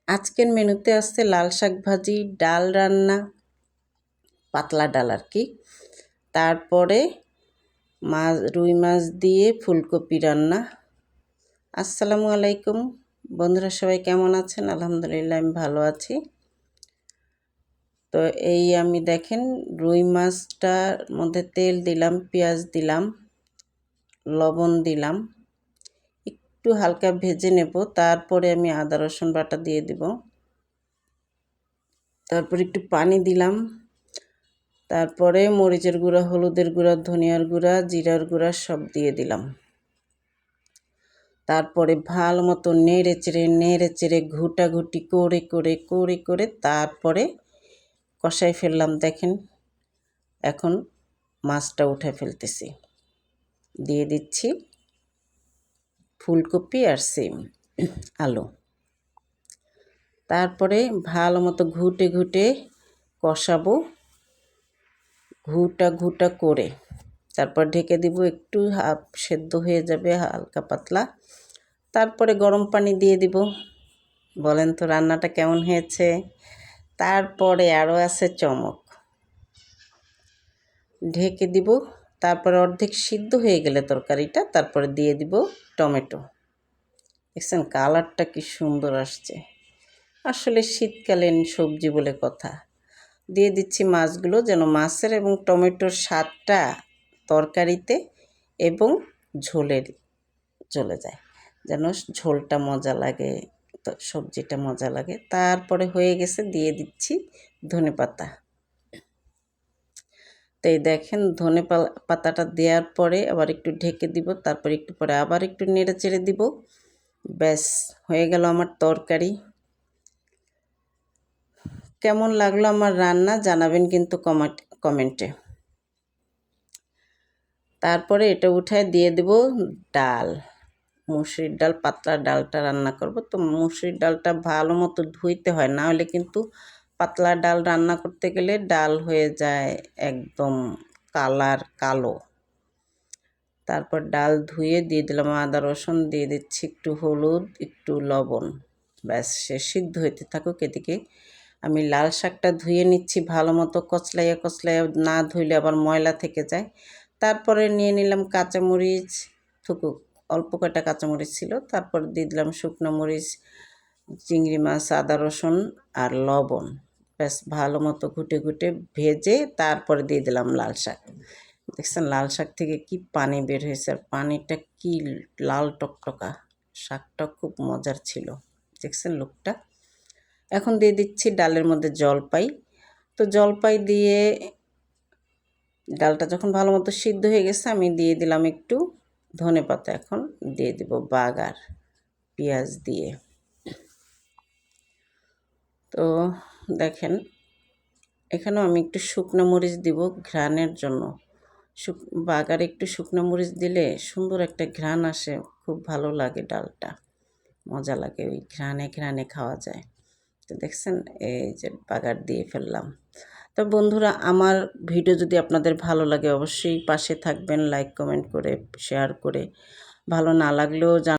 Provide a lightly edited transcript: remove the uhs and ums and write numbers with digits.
আজকের মেনুতে আছে লাল শাক ভাজি, ডাল রান্না, পাতলা ডাল আর কি। তারপরে রুই মাছ দিয়ে ফুলকপি রান্না। আসসালামু আলাইকুম বন্ধুরা, সবাই কেমন আছেন? আলহামদুলিল্লাহ আমি ভালো আছি। তো আমি দেখেন রুই মাছটার মধ্যে তেল দিলাম, পেঁয়াজ দিলাম, লবণ দিলাম, একটু হালকা ভেজে নেব। তারপরে আমি আদা রসুন বাটা দিয়ে দিব। তারপর একটু পানি দিলাম। তারপরে মরিচের গুঁড়া, হলুদের গুঁড়া, ধনিয়ার গুঁড়া, জিরার গুঁড়া সব দিয়ে দিলাম। তারপরে ভালো মতো নেড়ে চেড়ে ঘুটাঘুটি করে তারপরে কষাই ফেললাম। দেখেন এখন মাছটা উঠে ফেলতেছি, দিয়ে দিচ্ছি ফুলকপি আর সিম আলু। তারপরে ভালো মতো ঘুটে কষাবো, ঘুটা করে। তারপর ঢেকে দিব, একটু হাফ সেদ্ধ হয়ে যাবে হালকা পাতলা। তারপরে গরম পানি দিয়ে দিব। বলেন তো রান্নাটা কেমন হয়েছে? তারপরে আরও আছে চমক, ঢেকে দিব। তারপরে অর্ধেক সিদ্ধ হয়ে গেলে তরকারিটা তারপরে দিয়ে দিব টমেটো। দেখছেন কালারটা কি সুন্দর আসছে, আসলে শীতকালীন সবজি বলে কথা। দিয়ে দিচ্ছি মাছগুলো, যেন মাছের এবং টমেটোর স্বাদটা তরকারিতে এবং ঝোলের চলে যায়, যেন ঝোলটা মজা লাগে, তো সবজিটা মজা লাগে। তারপরে হয়ে গেছে, দিয়ে দিচ্ছি ধনেপাতা। তো দেখেন ধনে পাতাটা দেওয়ার পরে আবার একটু ঢেকে দিব। তারপরে একটু পরে আবার একটু নেড়ে চেড়ে দিব। ব্যাস হয়ে গেল আমার তরকারি। কেমন লাগলো আমার রান্না জানাবেন কিন্তু কমেন্টে। তারপরে এটা উঠায় দিয়ে দেব ডাল, মুসুরির ডাল, পাতলা ডালটা রান্না করব। তো মুসুরির ডালটা ভালো মতো ধুইতে হয়, না হলে কিন্তু পাতলা ডাল রান্না করতে গেলে ডাল হয়ে যায় একদম কালো। তারপর ডাল ধুয়ে দিয়ে দিলাম আদা রসুন, দিয়ে দিচ্ছি একটু হলুদ, একটু লবণ। ব্যাস সে সিদ্ধ হইতে থাকুক। এদিকে আমি লাল শাকটা ধুয়ে নিচ্ছি ভালো মতো, কচলাইয়া না ধুইলে আবার ময়লা থেকে যায়। তারপরে নিয়ে নিলাম কাঁচামরিচ, অল্প কয়টা কাঁচামরিচ ছিল। তারপর দিয়ে দিলাম শুকনো মরিচ, চিংড়ি মাছ, আদা রসুন আর লবণ। ব্যাস ভালো মতো ঘুটে ভেজে তারপরে দিয়ে দিলাম লাল শাক। দেখছেন লাল শাক থেকে কি পানি বের হয়েছে, আর পানিটা কি লাল টকটকা। শাকটা খুব মজার ছিল, দেখছেন লোকটা। এখন দিয়ে দিচ্ছি ডালের মধ্যে জলপাই। তো জলপাই দিয়ে ডালটা যখন ভালো মতো সিদ্ধ হয়ে গেছে, আমি দিয়ে দিলাম একটু ধনেপাতা। এখন দিয়ে দিব বাগার পেঁয়াজ দিয়ে। তো দেখেন এখানেও আমি একটু শুকনো মরিচ দিব ঘ্রাণের জন্য। বাগারে একটু শুকনো মরিচ দিলে সুন্দর একটা ঘ্রাণ আসে, খুব ভালো লাগে, ডালটা মজা লাগে, ওই ঘ্রাণে খাওয়া যায়। তো দেখছেন এই যে বাগার দিয়ে ফেললাম। তো বন্ধুরা, আমার ভিডিও যদি আপনাদের ভালো লাগে অবশ্যই পাশে থাকবেন, লাইক কমেন্ট করে শেয়ার করে। ভালো না লাগলেও